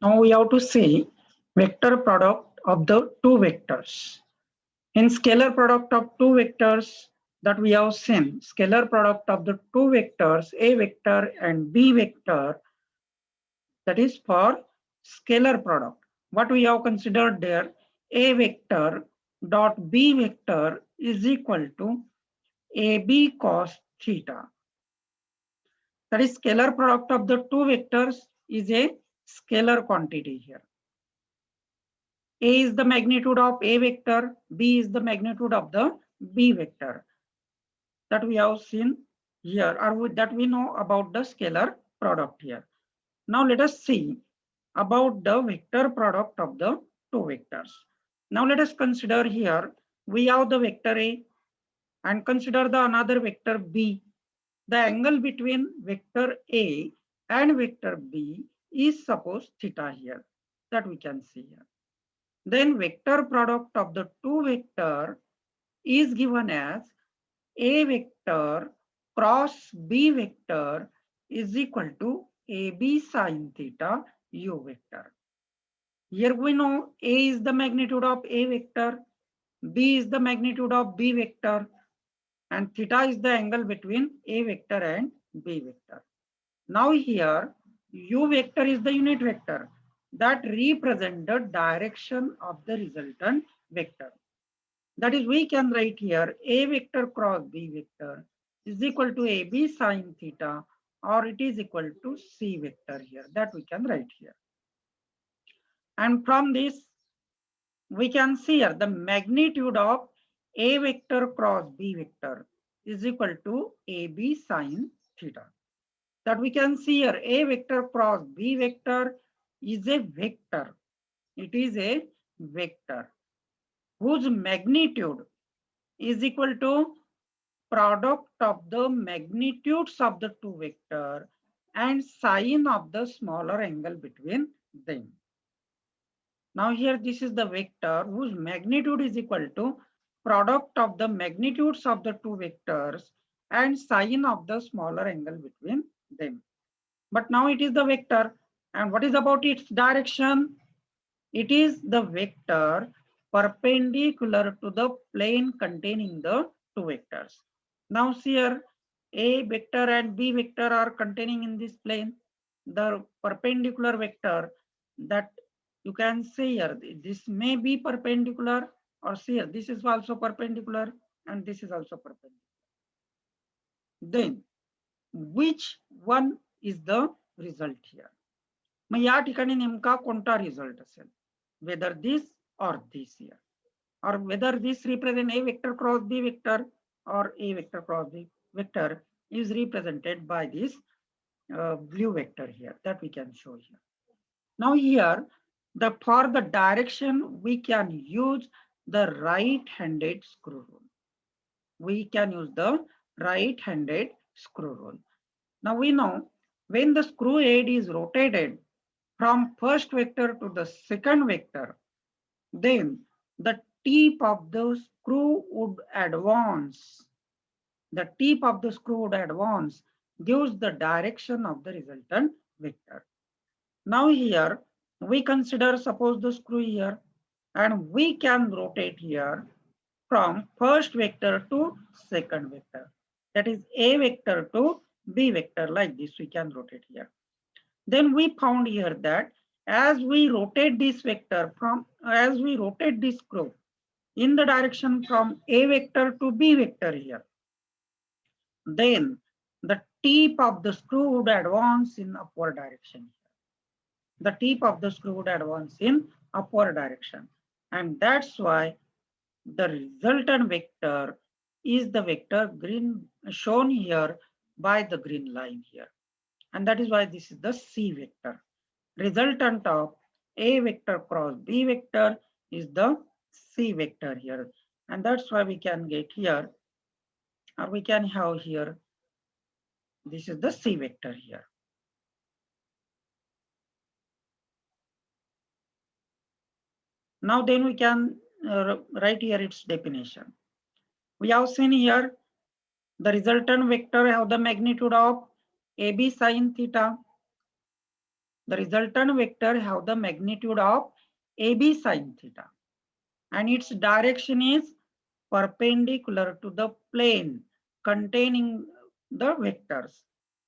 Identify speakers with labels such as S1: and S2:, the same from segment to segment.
S1: Now we have to see vector product of the two vectors. In scalar product of two vectors that we have seen, scalar product of the two vectors A vector and B vector, that is for scalar product. What we have considered there, A vector dot B vector is equal to AB cos theta. That is scalar product of the two vectors is a scalar quantity here. A is the magnitude of A vector, B is the magnitude of the B vector. That we have seen here, or that we know about the scalar product here. Now let us see about the vector product of the two vectors. Now let us consider here, we have the vector A and consider the another vector B. The angle between vector A and vector B is suppose theta here, that we can see here. Then vector product of the two vector is given as A vector cross B vector is equal to AB sine theta u vector. Here we know A is the magnitude of A vector, B is the magnitude of B vector, and theta is the angle between A vector and B vector. Now here u vector is the unit vector that represents the direction of the resultant vector. That is, we can write here A vector cross B vector is equal to AB sine theta, or it is equal to C vector here, that we can write here. And from this, we can see here the magnitude of A vector cross B vector is equal to AB sine theta. That we can see here A vector cross B vector is a vector. It is a vector whose magnitude is equal to product of the magnitudes of the two vector and sine of the smaller angle between them. Now here this is the vector whose magnitude is equal to product of the magnitudes of the two vectors and sine of the smaller angle between them. But now it is the vector, and what is about its direction? It is the vector perpendicular to the plane containing the two vectors. Now here A vector and B vector are containing in this plane the perpendicular vector, that you can say here this may be perpendicular, or see here this is also perpendicular and this is also perpendicular. Then which one is the result here? मग या ठिकाणी नेमका कोणता result असेल, whether this or this here, or whether this represent A vector cross B vector or A vector cross B vector is represented by this blue vector here, that we can show here. Now here, for the direction we can use the right-handed screw rule. We can use the right-handed screw rule. Now we know when the screw head is rotated from first vector to the second vector, then the tip of the screw would advance. The tip of the screw would advance, gives the direction of the resultant vector. Now here, we consider suppose the screw here, and we can rotate here from first vector to second vector. That is A vector to B vector, like this we can rotate here. Then we found here that as we rotate this screw in the direction from A vector to B vector here, then the tip of the screw would advance in upward direction. The tip of the screw would advance in upward direction. And that's why the resultant vector is the vector green shown here by the green line here. And that is why this is the C vector. Resultant of A vector cross B vector is the C vector here. And that's why we can get here, or we can have here, this is the C vector here. Now then we can write here its definition. We have seen here the resultant vector have the magnitude of AB sine theta. The resultant vector have the magnitude of AB sin theta, and its direction is perpendicular to the plane containing the vectors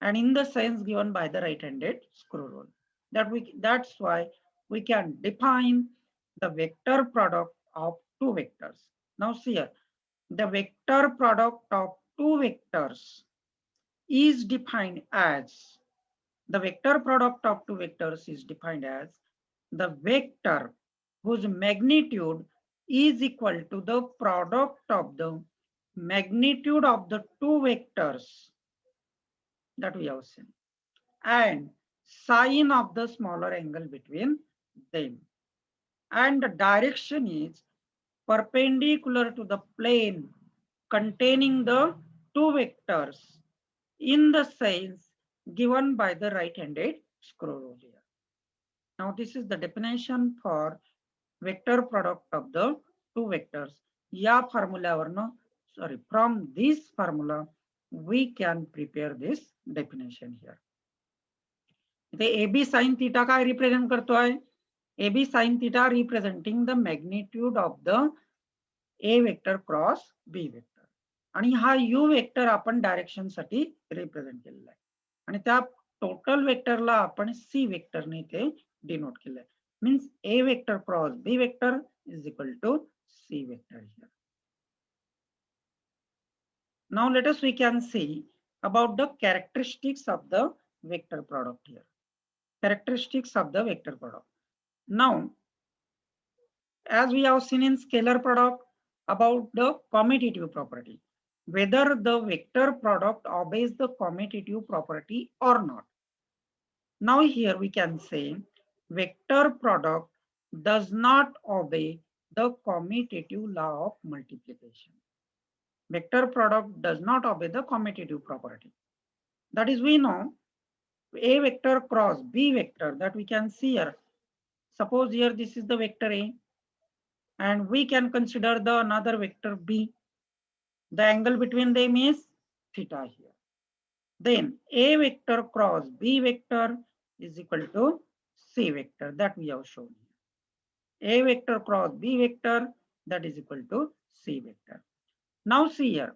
S1: and in the sense given by the right-handed screw rule. That's why we can define the vector product of two vectors. Now see here, the vector product of two vectors is defined as the vector product of two vectors is defined as the vector whose magnitude is equal to the product of the magnitude of the two vectors that we have seen and sine of the smaller angle between them, and the direction is perpendicular to the plane containing the two vectors in the sense given by the right-handed screw rule here. Now this is the definition for vector product of the two vectors. या फॉर्म्युल्यावरनं from this formula we can prepare this definition here. इथे AB sin theta काय represent करतोय? AB sin theta representing the magnitude of the A vector cross B vector. आणि हा U vector आपण direction साठी represent केलेला आहे आणि त्या टोटल वेक्टरला आपण C वेक्टरने इथे डिनोट केलंय. Means A vector cross B vector is equal to C vector here. Now let us we can see about the characteristics of the vector product here. Characteristics of the vector product. Now, as we have seen in scalar product about the commutative property, whether the vector product obeys the commutative property or not. Now here we can say vector product does not obey the commutative law of multiplication. Vector product does not obey the commutative property. That is, we know A vector cross B vector that we can see here. Suppose here this is the vector A and we can consider the another vector B. The angle between them is theta here. Then A vector cross B vector is equal to C vector that we have shown here. A vector cross B vector that is equal to C vector. Now see here,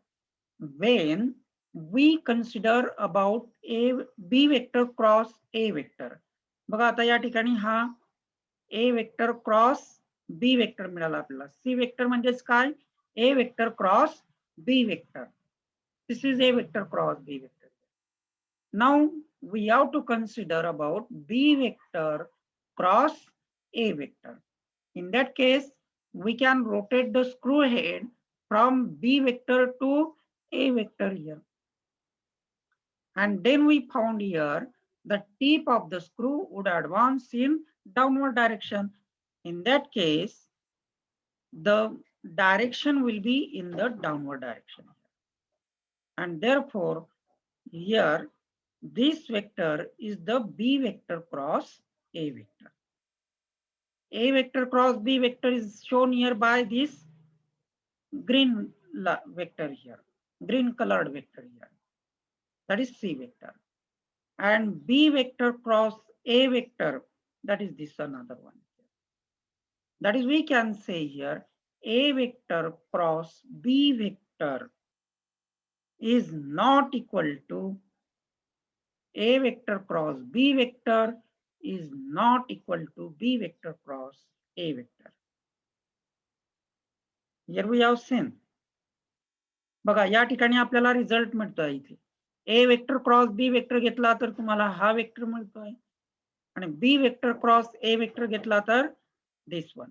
S1: when we consider about B vector cross A vector. बघा आता या ठिकाणी हा A vector cross B vector मिळाला आपल्याला. C vector म्हणजेच काय? A vector cross B vector. This is A vector cross B vector. Now we have to consider about B vector cross A vector. In that case, we can rotate the screw head from B vector to A vector here. And then we found here the tip of the screw would advance in downward direction. In that case, the direction will be in the downward direction. And therefore, here, this vector is the B vector cross A vector. A vector cross B vector is shown here by this green vector here, green colored vector here. That is C vector. And B vector cross A vector, that is this another one. That is, we can say here, A vector cross B vector is not equal to A vector cross B vector is not equal to B vector cross A vector. Here we have seen. बघा या ठिकाणी आपल्याला result मिळतोय इथे. A vector cross B vector घेतला तर तुम्हाला हा वेक्टर मिळतोय आणि B vector cross A vector घेतला तर दिस वन.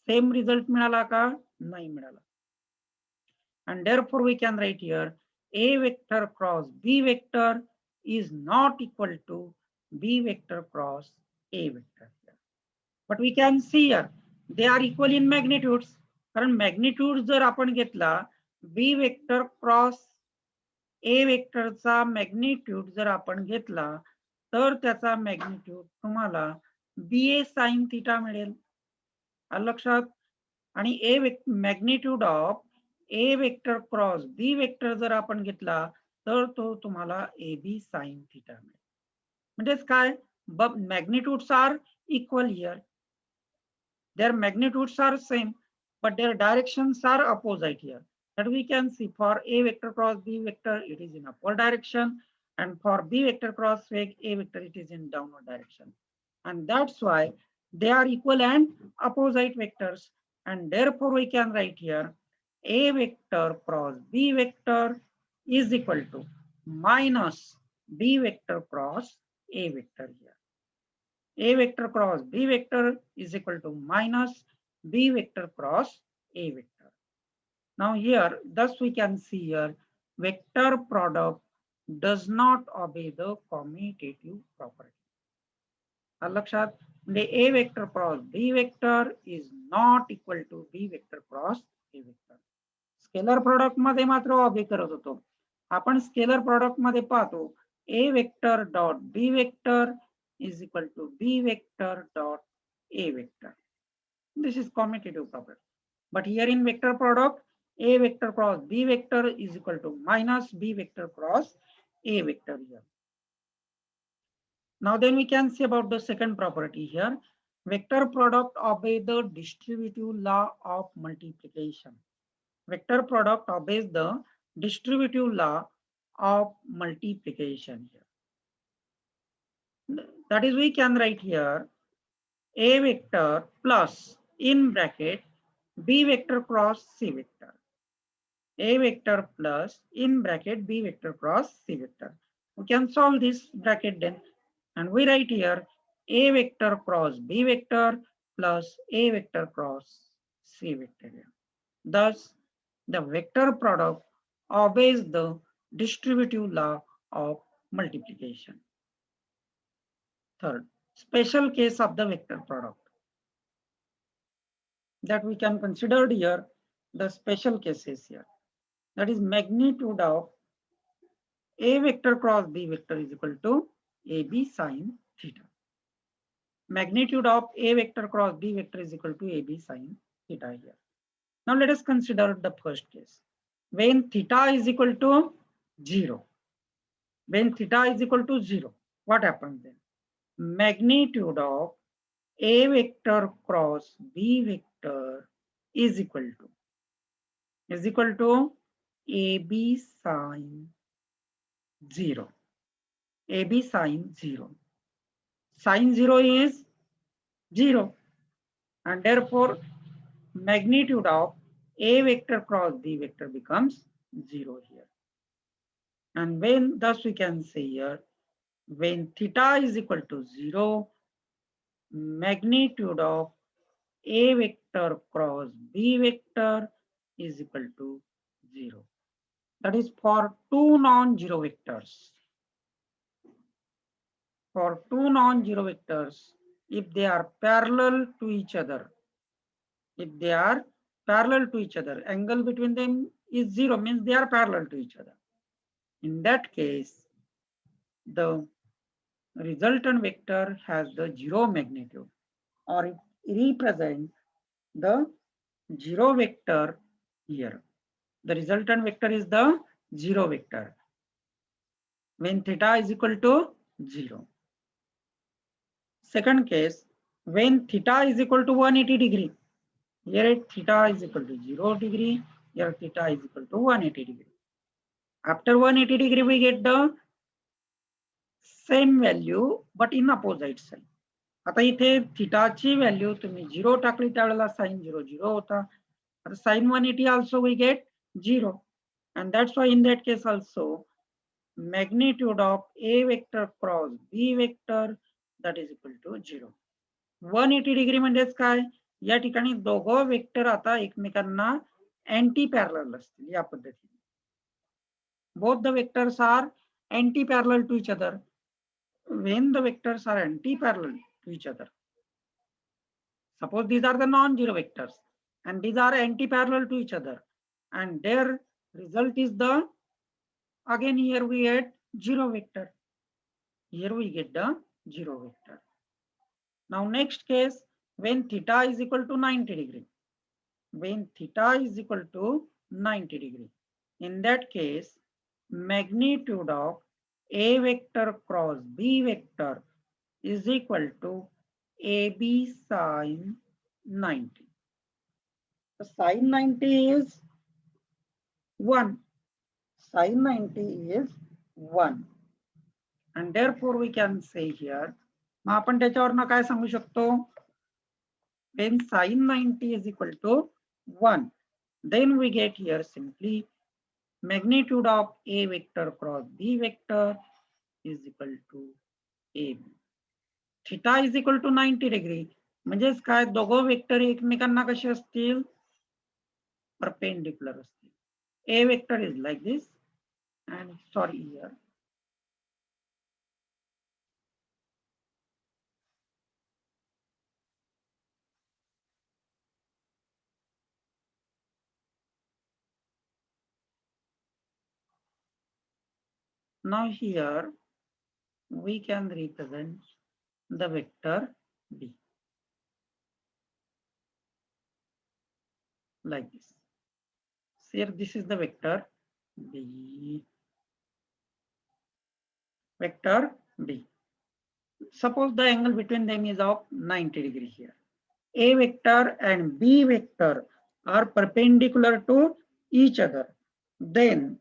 S1: सेम रिझल्ट मिळाला का? नाही मिळाला. And therefore we can write here A vector cross B vector is not equal to B vector cross A vector. But we can see here they are equal in magnitudes. कारण magnitude जर आपण घेतला B vector cross A वेक्टरचा magnitude जर आपण घेतला तर त्याचा मॅग्निट्यूड तुम्हाला BA sin थीटा मिळेल. लक्षात. आणि magnitude of A vector cross B vector जर आपण घेतला तर तो तुम्हाला AB sin थीटा मिळेल. म्हणजेच काय? but magnitudes are equal here. Their magnitudes are same, but their directions are opposite here. That we can see for A vector cross B vector, it is in upward direction, and for B vector cross A vector, it is in downward direction. And that's why they are equal and opposite vectors. And therefore, we can write here A vector cross B vector is equal to minus B vector cross A vector here. A vector cross B vector is equal to minus B vector cross A vector. Now here, thus we can see here, vector product does not obey the commutative property. लक्षात म्हणजे A vector cross B vector is not equal to B vector cross A vector. Scalar product मध्ये मात्र obey करत होतो. आपण scalar product मध्ये पाहतो A vector dot B vector is equal to B vector dot A vector. This is commutative property. But here in vector product, A vector cross B vector is equal to minus B vector cross A vector here. Now then we can see about the second property here. Vector product obey the distributive law of multiplication. Vector product obeys the distributive law of multiplication here. That is, we can write here A vector plus in bracket B vector cross C vector. A vector plus in bracket B vector cross C vector. We can solve this bracket then, and we write here A vector cross B vector plus A vector cross C vector. Thus, the vector product obeys the distributive law of multiplication. Third, special case of the vector product that we can consider here, the special cases here. That is magnitude of A vector cross B vector is equal to AB sine theta. Magnitude of A vector cross B vector is equal to AB sine theta here. Now let us consider the first case. When theta is equal to 0, when theta is equal to 0, what happens then? Magnitude of A vector cross B vector is equal to AB sine 0. AB sine 0. Sine 0 is 0, and therefore magnitude of A vector cross B vector becomes 0 here. And when, thus we can say here, when theta is equal to 0, magnitude of A vector cross B vector is equal to 0. That is for two non-zero vectors. For two non-zero vectors, if they are parallel to each other, angle between them is 0, means they are parallel to each other. In that case, the resultant vector has the 0 magnitude, or it represents the 0 vector here. The resultant vector is the 0 vector when theta is equal to 0. Second case, when theta is equal to 180 degree. Here theta is equal to 0 degree, here theta is equal to 180 degree. After 180 degree, we get the same value but in opposite side. आता इथे थीटाची value तुम्ही 0 टाकली त्यावेळेला sin 0 0 होता. आता sin 180 also we get 0, and that's why in that case also magnitude of A vector cross B vector that is equal to 0. 180 degree म्हणजेच काय, या ठिकाणी दोघं वेक्टर आता एकमेकांना अँटी पॅरलल असतील या पद्धतीने. Both the vectors are anti-parallel to each other. When the vectors are anti-parallel to each other, suppose these are the non-zero vectors and these are anti-parallel to each other, and their result is the, again here we get 0 vector. Here we get the 0 vector. Now next case, when theta is equal to 90 degree. When theta is equal to 90 degree. In that case, magnitude of A vector cross B vector is equal to AB sine 90. The sine 90 is 1. Sine 90 is 1. And therefore we can say here, मग आपण त्याच्यावरनं काय सांगू शकतो? When sine 90 is equal to 1, then we get here simply magnitude of A vector cross B vector is equal to AB. Theta is equal to 90 degree. म्हणजेच काय, दोघं vector एकमेकांना कसे असतील? Perpendicular असतील. A vector is like this, and sorry here. Now here we can represent the vector B like this. Here this is the vector B. Vector B. Suppose the angle between them is of 90 degree here. A vector and B vector are perpendicular to each other. Then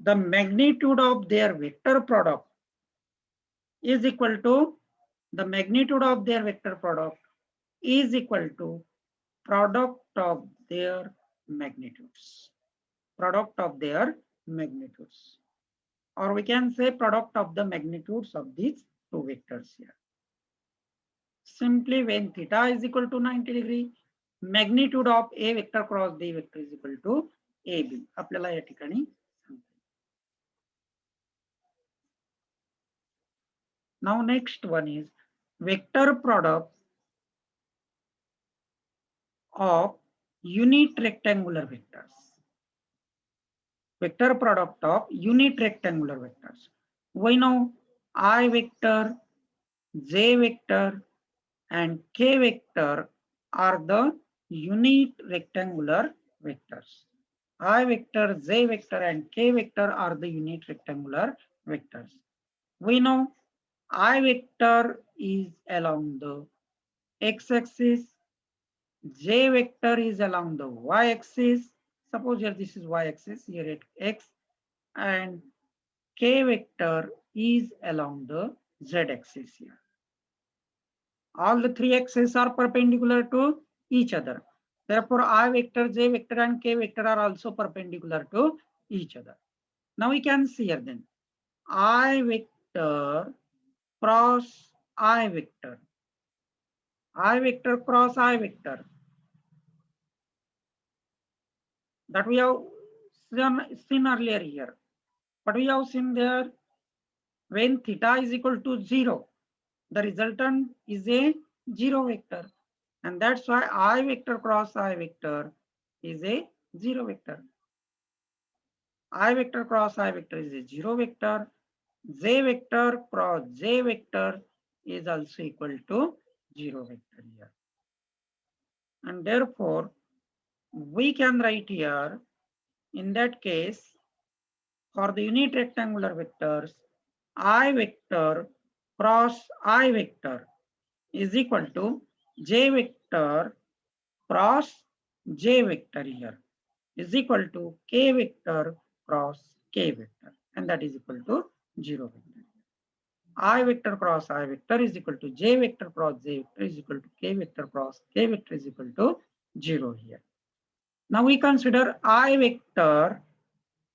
S1: the magnitude of their vector product is equal to the magnitude of their vector product is equal to product of their magnitudes. Product of their magnitudes. Or we can say product of the magnitudes of these two vectors here. Simply when theta is equal to 90 degree, magnitude of A vector cross B vector is equal to AB. आपल्याला या ठिकाणी now next one is vector product of unit rectangular vectors. Vector product of unit rectangular vectors. We know I vector, J vector, and K vector are the unit rectangular vectors. I vector, J vector, and K vector are the unit rectangular vectors. We know I vector is along the x-axis, J vector is along the y-axis. Suppose here this is y-axis, here it x, and K vector is along the z-axis here. All the three axes are perpendicular to each other. Therefore, I vector, J vector, and K vector are also perpendicular to each other. Now we can see here then, I vector cross I vector. I vector cross I vector. That we have seen earlier here. But we have seen there, when theta is equal to 0, the resultant is a 0 vector. And that's why I vector cross I vector is a 0 vector. I vector cross I vector is a 0 vector. J vector cross J vector is also equal to 0 vector here. And therefore, we can write here, in that case, for the unit rectangular vectors, I vector cross I vector is equal to J vector cross J vector here is equal to K vector cross K vector, and that is equal to 0 vector. I vector cross I vector is equal to J vector cross J vector is equal to K vector cross K vector is equal to 0 here. Now we consider I vector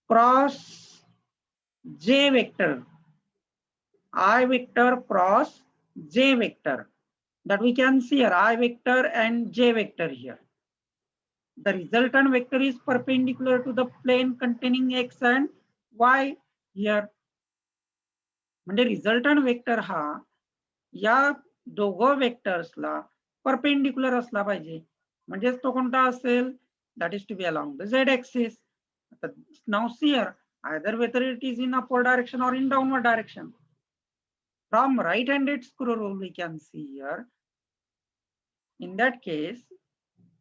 S1: cross J vector. I vector cross J vector. That we can see here, I vector and J vector here. The resultant vector is perpendicular to the plane containing x and y here. म्हणजे resultant vector हा या दोघं वेक्टर्सला perpendicular असला पाहिजे. म्हणजेच तो कोणता असेल? That is to be along the Z axis. Now see here, either whether it is in upward direction or in downward direction. From right-handed screw rule we can see here, in that case,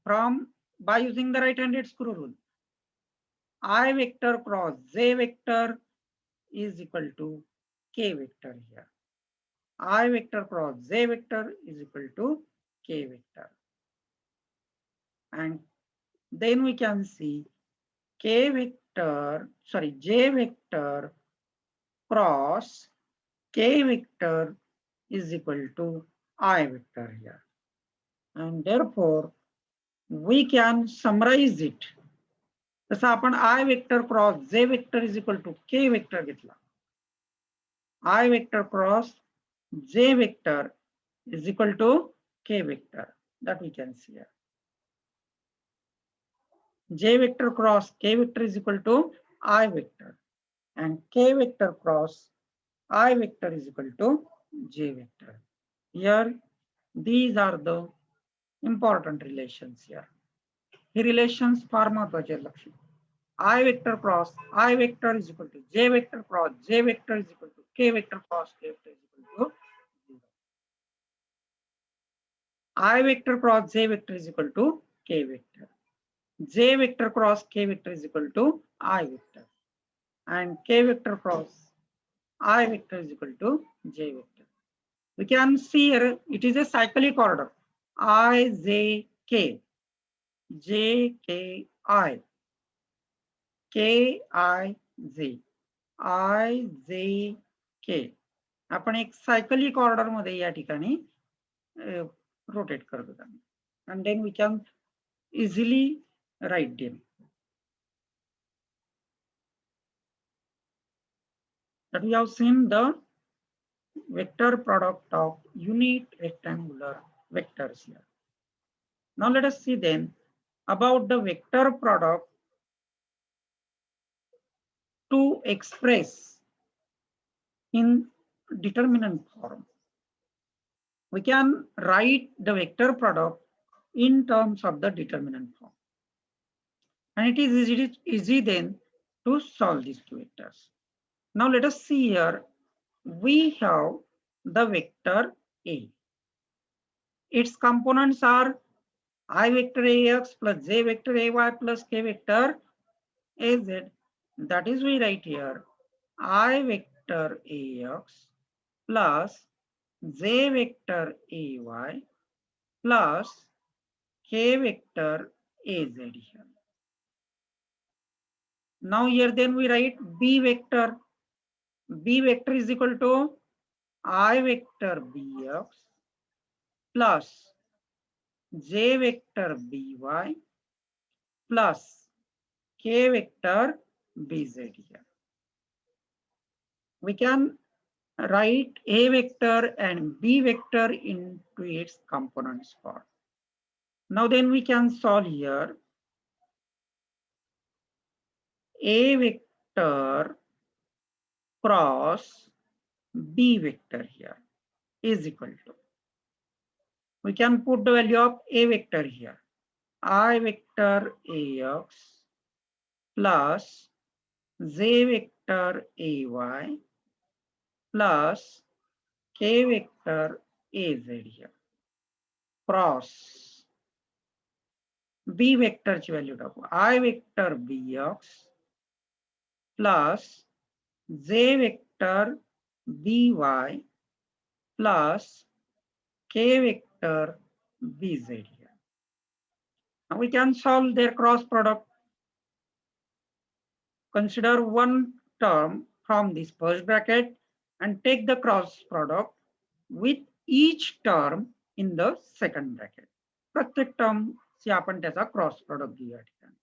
S1: by using the right-handed screw rule, I vector cross J vector is equal to K vector here. I vector cross j vector is equal to k vector. And then we can see j vector cross k vector is equal to I vector here. And therefore, we can summarize it. जसं आपण I vector cross j vector is equal to k vector घेतला. I vector cross j vector is equal to k vector. That we can see here. J vector cross k vector is equal to I vector, and k vector cross I vector is equal to j vector. Here, these are the important relations here. He relations फार महत्वाचे आहेत लक्षात. I vector cross I vector is equal to j vector cross j vector is equal to k vector cross k vector is equal to 0. I vector cross j vector is equal to k vector. J vector cross k vector is equal to I vector, and k vector cross I vector is equal to j vector. We can see here it is a cyclic order. I j k I k I j I j k. आपण एक cyclic order मध्ये या ठिकाणी rotate करतो, and then we can easily write them. That we have seen the vector product of unit rectangular vectors here. Now let us see then about the vector product to express in determinant form. We can write the vector product in terms of the determinant form. And it is easy then to solve these two vectors. Now let us see here, we have the vector A. Its components are I vector ax plus j vector ay plus k vector az. That is, we write here I vector ax plus j vector ay plus k vector az here. Now here then we write b vector. B vector is equal to I vector bx plus j vector by plus k vector bz here. We can write a vector and b vector into its components form. Now then we can solve here. A vector cross b vector here is equal to, we can put the value of a vector here, I vector ax plus j vector ay plus k vector az here cross b vector ची value टाकू, I vector bx plus j vector by plus k vector bz here. Now we can solve their cross product. Consider one term from this first bracket and take the cross product with each term in the second bracket. प्रत्येक term ची आपण त्याचा cross product घेऊया ठिकाणी.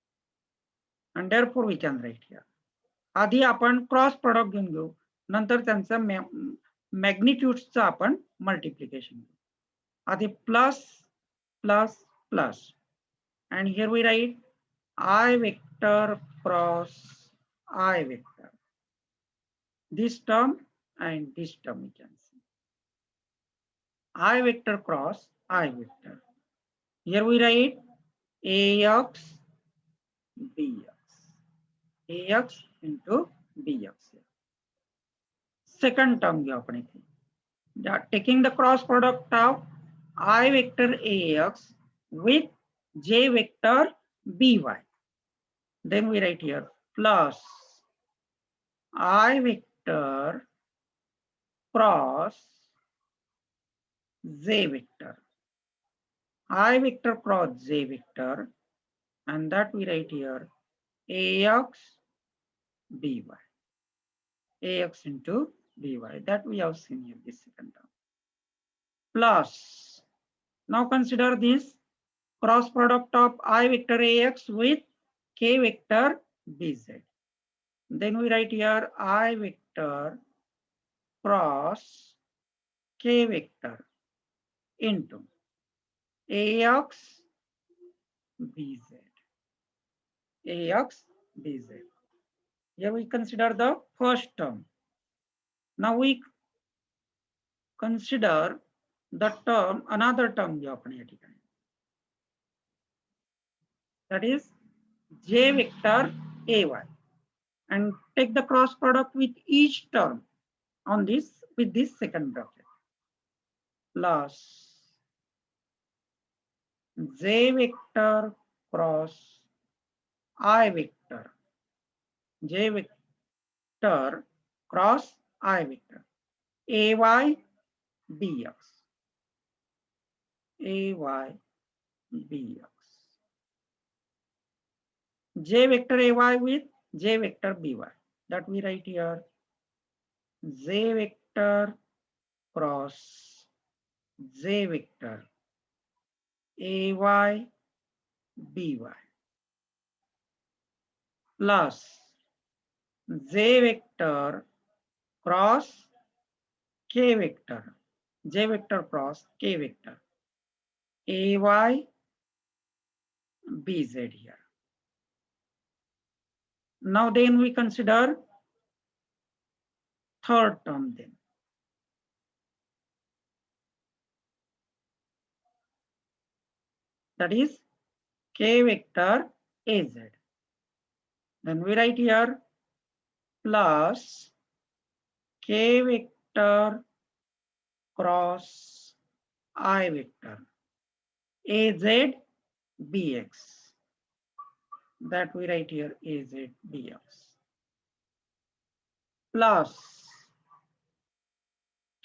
S1: And therefore we can write here. आधी आपण cross product घेऊन घेऊ, नंतर त्यांचं मॅग्निट्यूड्सचं आपण मल्टिप्लिकेशन घेऊ. आधी plus plus plus, and here we write I vector cross I vector. This term and this term we can see. I vector cross I vector. Here we write ax bx. Ax into bx. Second term घेऊ आपण इथे. Taking the cross product of I vector ax with j vector by. Then we write here plus I vector cross j vector, I vector cross j vector, and that we write here ax by, ax into by, that we have seen here, this second term, plus, now consider this cross product of I vector ax with k vector bz. Then we write here I vector cross k vector into ax bz, ax bz. Here we consider the first term. Now we consider the term, another term that is j vector ay, and take the cross product with each term on this with this second bracket, plus j vector cross I vector, j vector cross I vector, ay bx, ay bx, j vector ay with j vector by, that we write here j vector cross j vector ay by, plus j vector cross k vector, j vector cross k vector ay bz here. Now then we consider third term then. That is k vector az. Then we write here plus k vector cross I vector az bx. That we write here az bx. Plus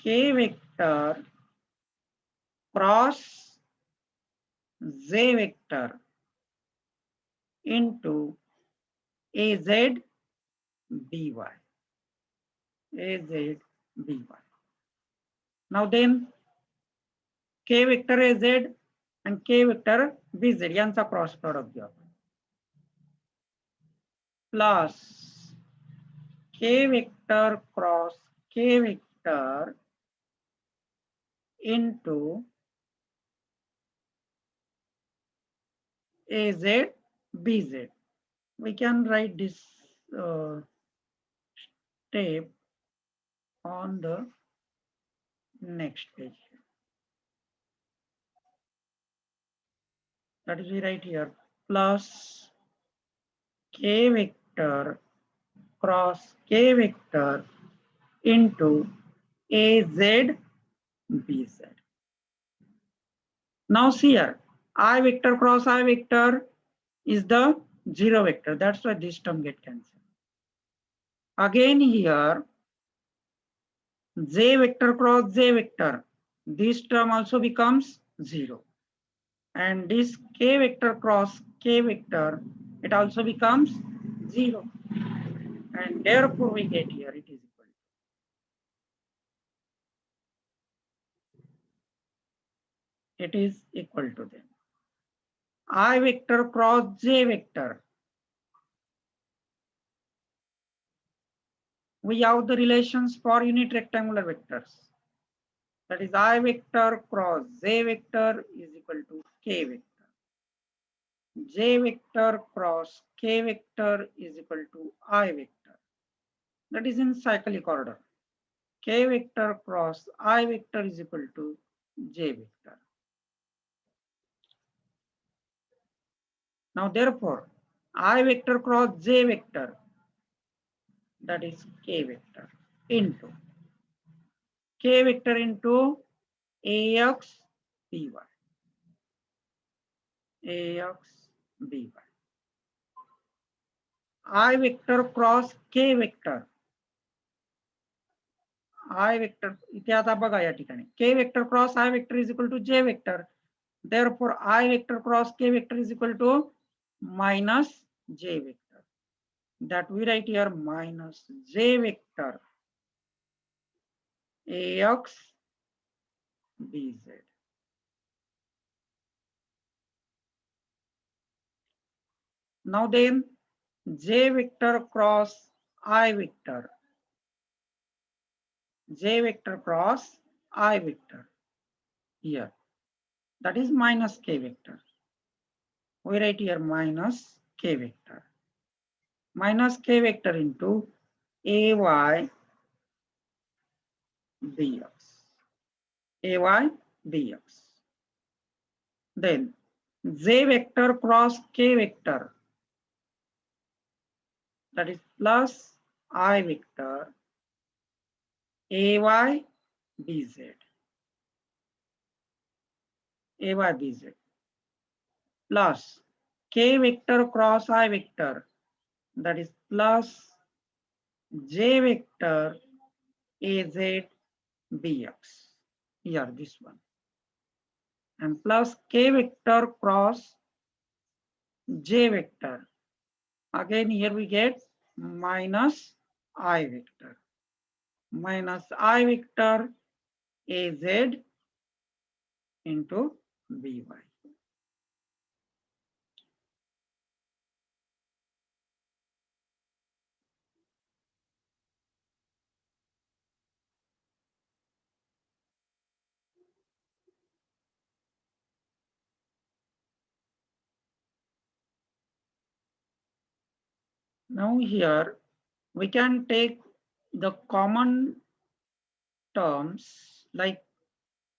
S1: k vector cross j vector into az by, az by. Now then k vector az and k vector bz यांचा cross product घ्या plus k vector cross k vector into az bz. We can write this step on the next page. That is we write here plus k vector cross k vector into az bz. Now see here, I vector cross I vector is the zero vector. That's why this term get cancelled. Again here, j vector cross j vector, this term also becomes zero. And this k vector cross k vector, it also becomes zero. And therefore we get here it is equal to. It is equal to them. I vector cross j vector. We have the relations for unit rectangular vectors. That is I vector cross j vector is equal to k vector. J vector cross k vector is equal to I vector. That is in cyclic order. K vector cross I vector is equal to j vector. Now therefore, I vector cross j vector, that is k vector, into k vector into ax by, ax by. I vector cross k vector, I vector इथे आता बघा या ठिकाणी k vector cross I vector is equal to j vector. Therefore, I vector cross k vector is equal to minus j vector. That we write here minus j vector ax bz. Now then, j vector cross I vector. J vector cross I vector here. That is minus k vector. We write here minus k vector. Minus k vector into ay bx. Ay bx. Then j vector cross k vector. That is plus I vector ay bz. Ay bz. Plus k vector cross I vector. That is plus j vector az bx. Here this one. And plus k vector cross j vector. Again here we get minus I vector. Minus I vector az into by. Now here we can take the common terms like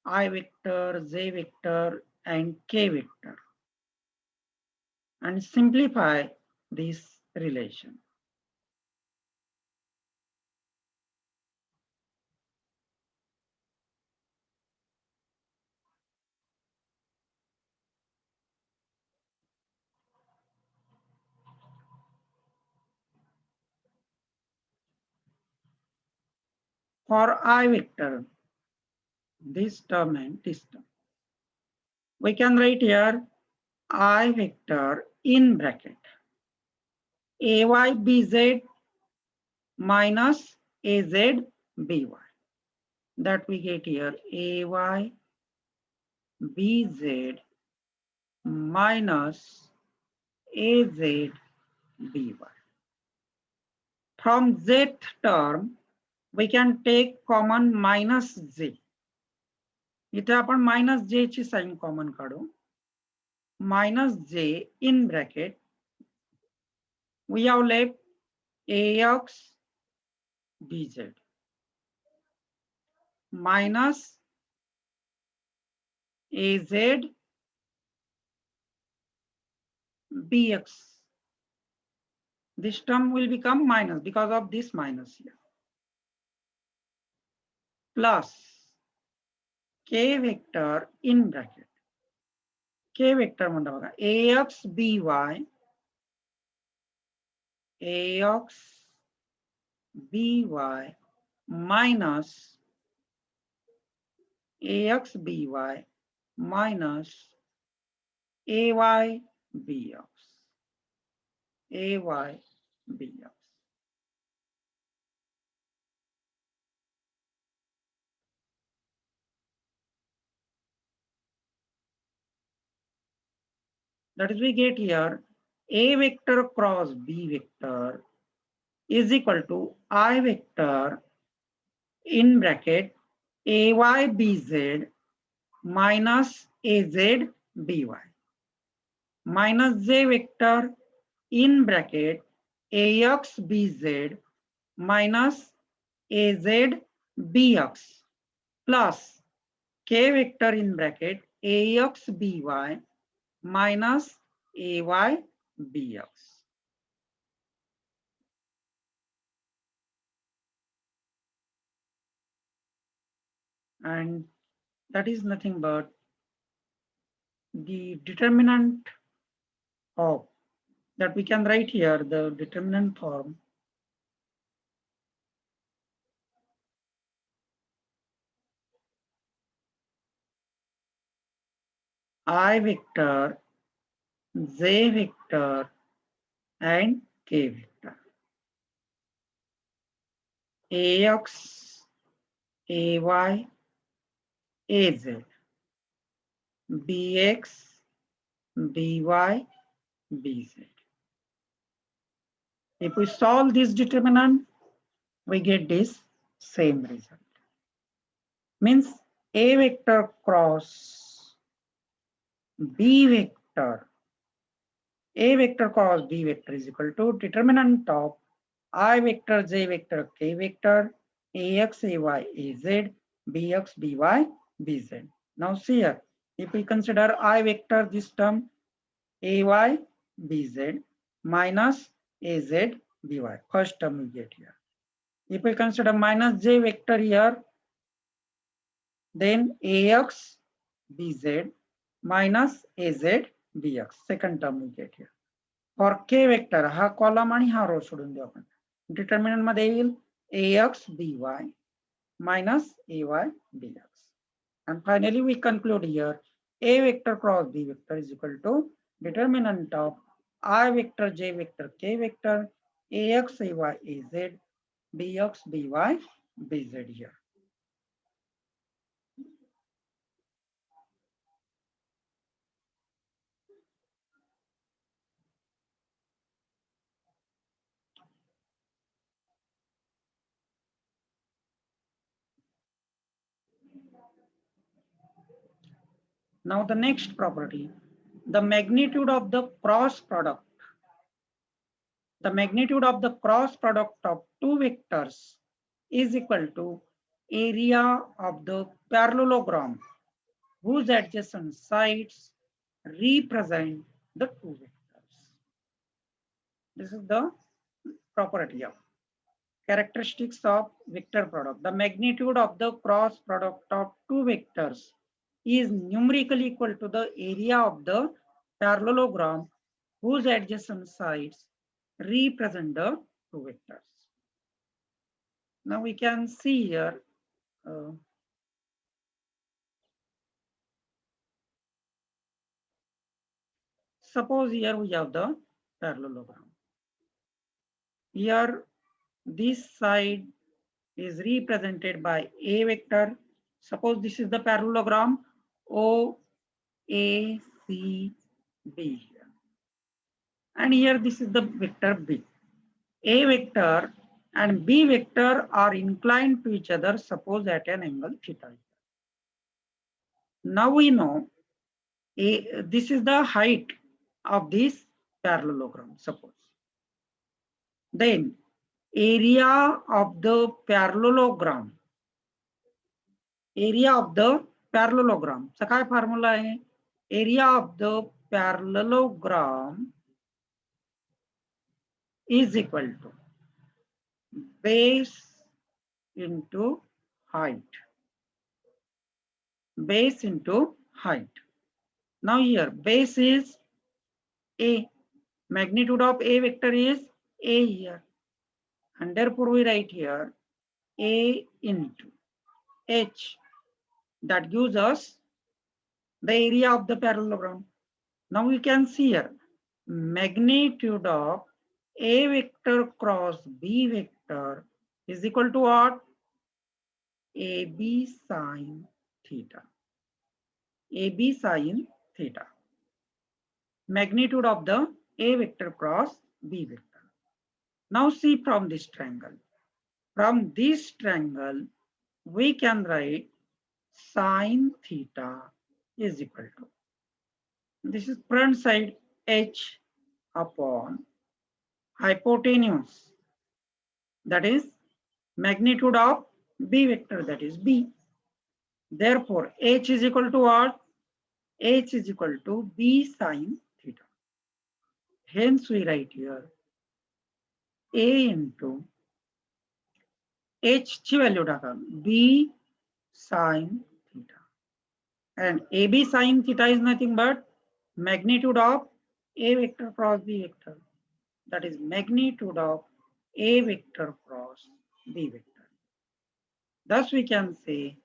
S1: I vector, j vector and k vector and simplify this relation. For I vector, this term and this term, we can write here I vector in bracket ay bz minus az by. That we get here ay bz minus az by. From z term, we can take common minus j. इथे आपण minus j ची sign common काढू. Minus j in bracket. We have left ax bz minus az bx. This term will become minus because of this minus here. Plus k vector in bracket. K vector म्हणता बघा ax by ax by minus ax by minus ay bx. Ay bx. That is we get here a vector cross b vector is equal to I vector in bracket ay bz minus az by minus j vector in bracket ax bz minus az bx plus k vector in bracket ax by minus ay bx. And that is nothing but the determinant of that we can write here the determinant form I vector, j vector, and k vector. Ax, Ay, Az, Bx, By, Bz. If we solve this determinant, we get this same result. Means A vector cross B vector. A vector cross B vector is equal to determinant of I vector, J vector, K vector, Ax, Ay, Az, Bx, By, Bz. Now see here, if we consider I vector, this term Ay, Bz minus Az, By. First term we get here. If we consider minus J vector here, then Ax, Bz minus Az, Bx. Second term we get here. For K vector, हा column आणि हा रो सोडून देऊ आपण. Determinant मध्ये येईल Ax, By minus Ay, Bx. And finally we conclude here A vector cross B vector is equal to determinant of I vector, J vector, K vector, Ax, Ay, Az, Bx, By, Bz here. Now the next property, the magnitude of the cross product. The magnitude of the cross product of two vectors is equal to area of the parallelogram whose adjacent sides represent the two vectors. This is the property of characteristics of vector product. The magnitude of the cross product of two vectors is numerically equal to the area of the parallelogram whose adjacent sides represent the two vectors. Now we can see here, suppose here we have the parallelogram. Here this side is represented by A vector. Suppose this is the parallelogram O, A, C, B here. And here this is the vector B. A vector and B vector are inclined to each other, suppose at an angle theta. Now we know this is the height of this parallelogram, suppose. Then area of the parallelogram. Area of the parallelogram. चा काय formula आहे? Area of the parallelogram is equal to base into height. Base into height. Now here base is A. Magnitude of A vector is A here. And therefore we write here A into H. That gives us the area of the parallelogram. Now we can see here magnitude of A vector cross B vector is equal to what? AB sine theta. AB sine theta. Magnitude of the A vector cross B vector. Now see from this triangle. From this triangle, we can write sine theta is equal to, this is front side H upon hypotenuse, that is magnitude of B vector, that is B. Therefore, H is equal to what? H is equal to B sine theta. Hence, we write here A into H ची value टाका B sine theta. And AB sine theta is nothing but magnitude of A vector cross B vector. That is magnitude of A vector cross B vector. Thus we can say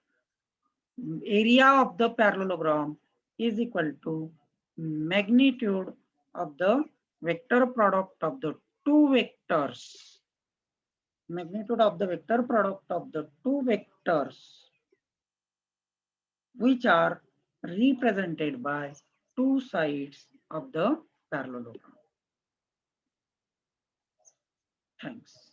S1: area of the parallelogram is equal to magnitude of the vector product of the two vectors. Magnitude of the vector product of the two vectors which are represented by two sides of the parallelogram. Thanks.